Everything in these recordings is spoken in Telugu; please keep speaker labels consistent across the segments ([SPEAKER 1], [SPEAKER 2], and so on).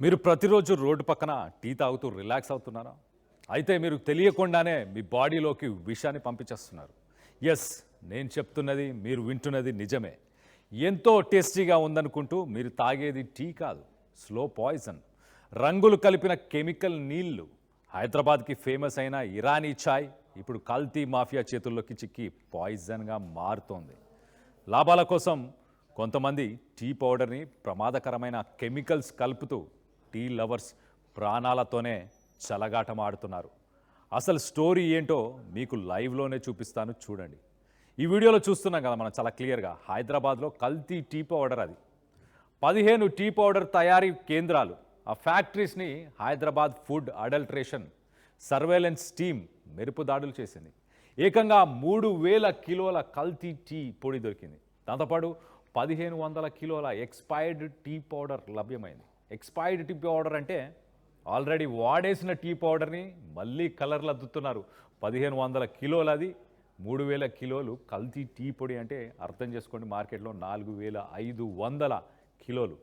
[SPEAKER 1] మీరు ప్రతిరోజు రోడ్డు పక్కన టీ తాగుతూ రిలాక్స్ అవుతున్నారా? అయితే మీరు తెలియకుండానే మీ బాడీలోకి విషాన్ని పంపించేస్తున్నారు. ఎస్, నేను చెప్తున్నది మీరు వింటున్నది నిజమే. ఎంతో టేస్టీగా ఉందనుకుంటూ మీరు తాగేది టీ కాదు, స్లో పాయిజన్. రంగులు కలిపిన కెమికల్ నీళ్లు. హైదరాబాద్కి ఫేమస్ అయిన ఇరానీ ఛాయ్ ఇప్పుడు కల్తీ మాఫియా చేతుల్లోకి చిక్కి పాయిజన్గా మారుతోంది. లాభాల కోసం కొంతమంది టీ పౌడర్ని ప్రమాదకరమైన కెమికల్స్ కలుపుతూ టీ లవర్స్ ప్రాణాలతోనే చెలగాటమాడుతున్నారు. అసలు స్టోరీ ఏంటో మీకు లైవ్లోనే చూపిస్తాను, చూడండి. ఈ వీడియోలో చూస్తున్నాం కదా మనం చాలా క్లియర్గా. హైదరాబాద్లో కల్తీ టీ పౌడర్ అది. 15 టీ పౌడర్ తయారీ కేంద్రాలు, ఆ ఫ్యాక్టరీస్ని Hyderabad food adulteration surveillance team మెరుపు దాడులు చేసింది. ఏకంగా 3000 కిలోల కల్తీ టీ పొడి దొరికింది. దాంతోపాటు 1500 కిలోల ఎక్స్పైర్డ్ టీ పౌడర్ లభ్యమైంది. ఎక్స్పైర్డ్ టీ పౌడర్ అంటే ఆల్రెడీ వాడేసిన టీ పౌడర్ని మళ్ళీ కలర్లు అద్దుతున్నారు. 1500 కిలోలది, 3000 కిలోలు కల్తీ టీ పొడి అంటే అర్థం చేసుకోండి. మార్కెట్లో 4500 కిలోలు,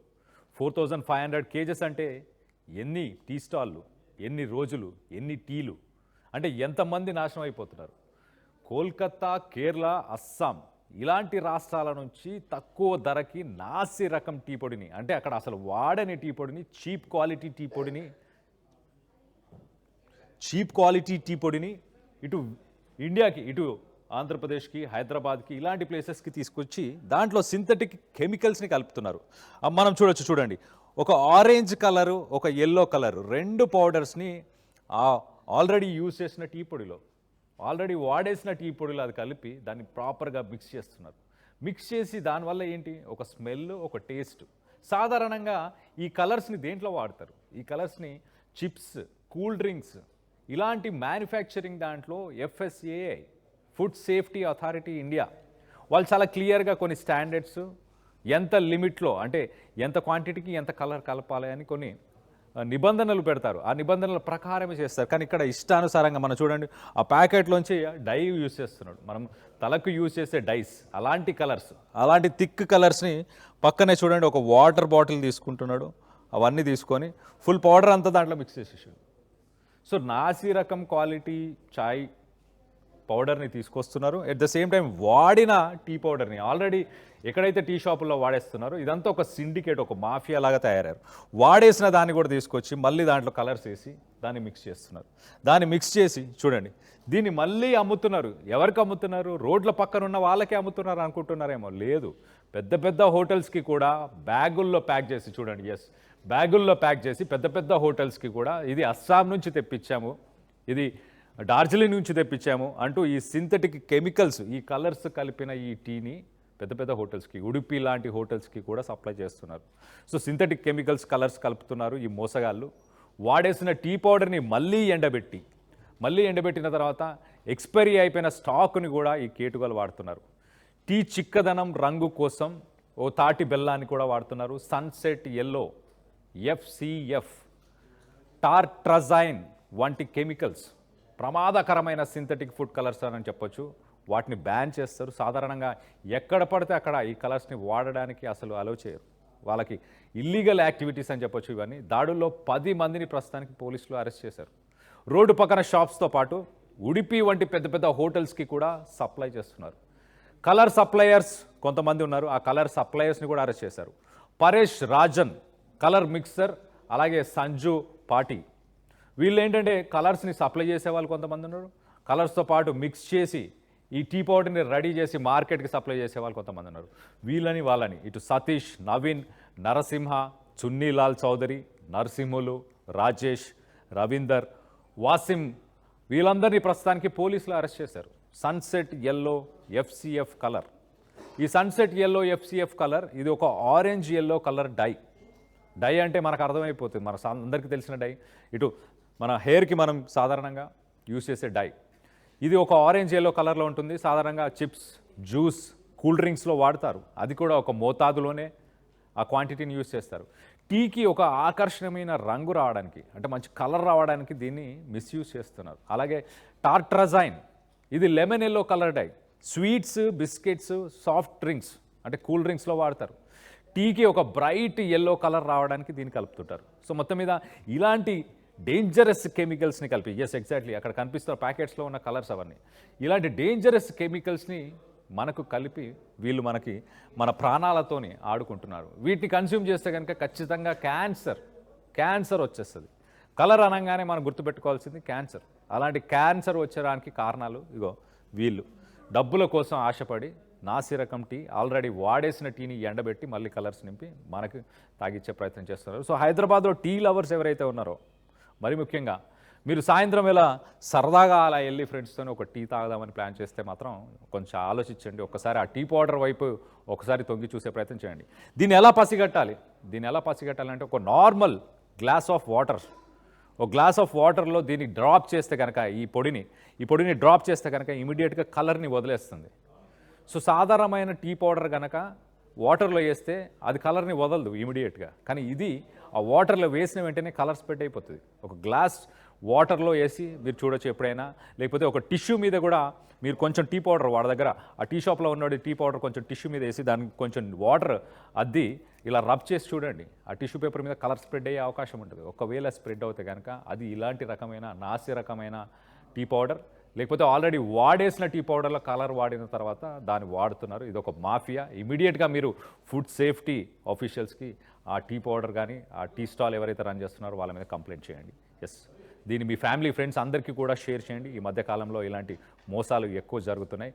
[SPEAKER 1] 4500 కేజెస్ అంటే ఎన్ని టీ స్టాళ్ళు, ఎన్ని రోజులు, ఎన్ని టీలు, అంటే ఎంతమంది నాశనం అయిపోతున్నారు. కోల్కతా, కేరళ, అస్సాం ఇలాంటి రాష్ట్రాల నుంచి తక్కువ ధరకి నాసి రకం టీ పొడిని, అంటే అక్కడ అసలు వాడని టీ పొడిని, చీప్ క్వాలిటీ టీ పొడిని ఇటు ఇండియాకి, ఇటు ఆంధ్రప్రదేశ్కి, హైదరాబాద్కి ఇలాంటి ప్లేసెస్కి తీసుకొచ్చి దాంట్లో సింథటిక్ కెమికల్స్ని కలుపుతున్నారు. మనం చూడండి, ఒక ఆరెంజ్ కలరు, ఒక ఎల్లో కలరు, 2 పౌడర్స్ని ఆల్రెడీ యూజ్ చేసిన టీ పొడిలో, ఆల్రెడీ వాడేసిన టీ పొడిలో అది కలిపి దాన్ని ప్రాపర్గా మిక్స్ చేస్తున్నారు. మిక్స్ చేసి దానివల్ల ఏంటి, ఒక స్మెల్, ఒక టేస్ట్. సాధారణంగా ఈ కలర్స్ని దేంట్లో వాడతారు? ఈ కలర్స్ని చిప్స్, కూల్ డ్రింక్స్ ఇలాంటి మ్యానుఫ్యాక్చరింగ్ దాంట్లో FSSAI, food safety authority India, వాళ్ళు చాలా క్లియర్గా కొన్ని స్టాండర్డ్స్, ఎంత లిమిట్లో, అంటే ఎంత క్వాంటిటీకి ఎంత కలర్ కలపాలి అని కొన్ని నిబంధనలు పెడతారు. ఆ నిబంధనల ప్రకారమే చేస్తారు. కానీ ఇక్కడ ఇష్టానుసారంగా మనం చూడండి, ఆ ప్యాకెట్లోంచి డై యూజ్ చేస్తున్నాడు. మనం తలకు యూజ్ చేసే డైస్, అలాంటి కలర్స్, అలాంటి థిక్ కలర్స్ని పక్కనే చూడండి ఒక వాటర్ బాటిల్ తీసుకుంటున్నాడు. అవన్నీ తీసుకొని ఫుల్ పౌడర్ అంతా దాంట్లో మిక్స్ చేసేసాడు. సో నాసి రకం క్వాలిటీ చాయ్ పౌడర్ని తీసుకొస్తున్నారు. ఎట్ ద సేమ్ టైం వాడిన టీ పౌడర్ని ఆల్రెడీ ఎక్కడైతే టీ షాపుల్లో వాడేస్తున్నారో ఇదంతా ఒక సిండికేట్, ఒక మాఫియా లాగా తయారయ్యారు. వాడేసిన దాన్ని కూడా తీసుకొచ్చి మళ్ళీ దాంట్లో కలర్స్ వేసి దాన్ని మిక్స్ చేస్తున్నారు. దాన్ని మిక్స్ చేసి చూడండి, దీన్ని మళ్ళీ అమ్ముతున్నారు. ఎవరికి అమ్ముతున్నారు? రోడ్ల పక్కన ఉన్న వాళ్ళకే అమ్ముతున్నారు అనుకుంటున్నారేమో. లేదు, పెద్ద పెద్ద హోటల్స్కి కూడా బ్యాగుల్లో ప్యాక్ చేసి, చూడండి, ఎస్, బ్యాగుల్లో ప్యాక్ చేసి పెద్ద పెద్ద హోటల్స్కి కూడా ఇది అస్సాం నుంచి తెప్పించాము, ఇది డార్జిలింగ్ నుంచి తెప్పించాము అంటూ ఈ సింథటిక్ కెమికల్స్, ఈ కలర్స్ కలిపిన ఈ టీని పెద్ద పెద్ద హోటల్స్కి, ఉడిపి లాంటి హోటల్స్కి కూడా సప్లై చేస్తున్నారు. సో సింథటిక్ కెమికల్స్, కలర్స్ కలుపుతున్నారు ఈ మోసగాళ్ళు. వాడేసిన టీ పౌడర్ని మళ్ళీ ఎండబెట్టిన తర్వాత ఎక్స్పైరీ అయిపోయిన స్టాక్ని కూడా ఈ కేటుగాలు వాడుతున్నారు. టీ చిక్కదనం, రంగు కోసం ఓ తాటి బెల్లాన్ని కూడా వాడుతున్నారు. సన్సెట్ ఎల్లో, FCF, టార్ట్రజైన్ వంటి కెమికల్స్, ప్రమాదకరమైన సింథటిక్ ఫుడ్ కలర్స్ అని చెప్పొచ్చు. వాటిని బ్యాన్ చేస్తారు. సాధారణంగా ఎక్కడ పడితే అక్కడ ఈ కలర్స్ని వాడడానికి అసలు అలౌ చేయరు. వాళ్ళకి ఇల్లీగల్ యాక్టివిటీస్ అని చెప్పొచ్చు ఇవన్నీ. దాడుల్లో 10 మందిని ప్రస్తుతానికి పోలీసులు అరెస్ట్ చేశారు. రోడ్డు పక్కన షాప్స్తో పాటు ఉడిపి వంటి పెద్ద పెద్ద హోటల్స్కి కూడా సప్లై చేస్తున్నారు. కలర్ సప్లయర్స్ కొంతమంది ఉన్నారు. ఆ కలర్ సప్లయర్స్ని కూడా అరెస్ట్ చేశారు. పరేష్ రాజన్ కలర్ మిక్సర్, అలాగే సంజు పాటి, వీళ్ళు ఏంటంటే కలర్స్ని సప్లై చేసే వాళ్ళు కొంతమంది ఉన్నారు. కలర్స్తో పాటు మిక్స్ చేసి ఈ టీ పౌడర్ని రెడీ చేసి మార్కెట్కి సప్లై చేసే వాళ్ళు కొంతమంది ఉన్నారు. వీళ్ళని వాళ్ళని ఇటు సతీష్, నవీన్, నరసింహ, చున్నీలాల్ చౌదరి, నరసింహులు, రాజేష్, రవీందర్, వాసిం, వీళ్ళందరినీ ప్రస్తుతానికి పోలీసులు అరెస్ట్ చేశారు. సన్సెట్ ఎల్లో FCF కలర్, ఈ సన్సెట్ ఎల్లో FCF కలర్ ఇది ఒక ఆరెంజ్ ఎల్లో కలర్ డై అంటే మనకు అర్థమైపోతుంది, మన అందరికీ తెలిసిన డై. ఇటు మన హెయిర్కి మనం సాధారణంగా యూజ్ చేసే డై. ఇది ఒక ఆరెంజ్ ఎల్లో కలర్లో ఉంటుంది. సాధారణంగా చిప్స్, జ్యూస్, కూల్ డ్రింక్స్లో వాడతారు. అది కూడా ఒక మోతాదులోనే ఆ క్వాంటిటీని యూజ్ చేస్తారు. టీకి ఒక ఆకర్షణీయమైన రంగు రావడానికి, అంటే మంచి కలర్ రావడానికి దీన్ని మిస్యూజ్ చేస్తున్నారు. అలాగే టార్ట్రజైన్, ఇది lemon yellow colour die. Sweets, biscuits, soft drinks అంటే కూల్ డ్రింక్స్లో వాడతారు. టీకి ఒక బ్రైట్ ఎల్లో కలర్ రావడానికి దీన్ని కలుపుతుంటారు. సో మొత్తం మీద ఇలాంటి డేంజరస్ కెమికల్స్ని కలిపి, ఎస్ ఎగ్జాక్ట్లీ అక్కడ కనిపిస్తున్న ప్యాకెట్స్లో ఉన్న కలర్స్ అవన్నీ, ఇలాంటి డేంజరస్ కెమికల్స్ని మనకు కలిపి వీళ్ళు మనకి మన ప్రాణాలతోని ఆడుకుంటున్నారు. వీటిని కన్స్యూమ్ చేస్తే కనుక ఖచ్చితంగా క్యాన్సర్ వచ్చేస్తుంది. కలర్ అనగానే మనం గుర్తుపెట్టుకోవాల్సింది క్యాన్సర్. అలాంటి క్యాన్సర్ వచ్చేదానికి కారణాలు ఇగో వీళ్ళు డబ్బుల కోసం ఆశపడి నాసిరకం టీ, ఆల్రెడీ వాడేసిన టీని ఎండబెట్టి మళ్ళీ కలర్స్ నింపి మనకు తాగిచ్చే ప్రయత్నం చేస్తున్నారు. సో హైదరాబాద్లో టీ లవర్స్ ఎవరైతే ఉన్నారో, మరి ముఖ్యంగా మీరు సాయంత్రం వేళ సరదాగా అలా వెళ్ళి ఫ్రెండ్స్తో ఒక టీ తాగదామని ప్లాన్ చేస్తే మాత్రం కొంచెం ఆలోచించండి. ఒకసారి ఆ టీ పౌడర్ వైపు ఒకసారి తొంగి చూసే ప్రయత్నం చేయండి. దీన్ని ఎలా పసిగట్టాలంటే ఒక నార్మల్ గ్లాస్ ఆఫ్ వాటర్లో దీన్ని డ్రాప్ చేస్తే కనుక ఈ పొడిని డ్రాప్ చేస్తే కనుక ఇమీడియట్గా కలర్ని వదిలేస్తుంది. సో సాధారణమైన టీ పౌడర్ కనుక వాటర్లో వేస్తే అది కలర్ని వదలదు ఇమీడియట్గా, కానీ ఇది ఆ వాటర్లో వేసిన వెంటనే కలర్ స్ప్రెడ్ అయిపోతుంది. ఒక గ్లాస్ వాటర్లో వేసి మీరు చూడొచ్చు ఎప్పుడైనా, లేకపోతే ఒక టిష్యూ మీద కూడా మీరు కొంచెం టీ పౌడర్ వాడి దగ్గర ఆ టీ షాప్లో ఉన్న టీ పౌడర్ కొంచెం టిష్యూ మీద వేసి దానికి కొంచెం వాటర్ అద్ది ఇలా రబ్ చేసి చూడండి, ఆ టిష్యూ పేపర్ మీద కలర్ స్ప్రెడ్ అయ్యే అవకాశం ఉంటుంది. ఒకవేళ స్ప్రెడ్ అవుతే కనుక అది ఇలాంటి నాసి రకమైన టీ పౌడర్, లేకపోతే ఆల్రెడీ వాడేసిన టీ పౌడర్లో కలర్ వాడిన తర్వాత దాన్ని వాడుతున్నారు. ఇది ఒక మాఫియా. ఇమీడియట్గా మీరు ఫుడ్ సేఫ్టీ ఆఫీషియల్స్కి ఆ టీ పౌడర్ కానీ ఆ టీ స్టాల్ ఎవరైతే రన్ చేస్తున్నారో వాళ్ళ మీద కంప్లైంట్ చేయండి. దీన్ని మీ ఫ్యామిలీ ఫ్రెండ్స్ అందరికీ కూడా షేర్ చేయండి. ఈ మధ్యకాలంలో ఇలాంటి మోసాలు ఎక్కువ జరుగుతున్నాయి.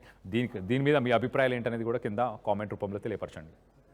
[SPEAKER 1] దీని మీద మీ అభిప్రాయాలు ఏంటనేది కూడా కింద కామెంట్ రూపంలో తెలియపరచండి.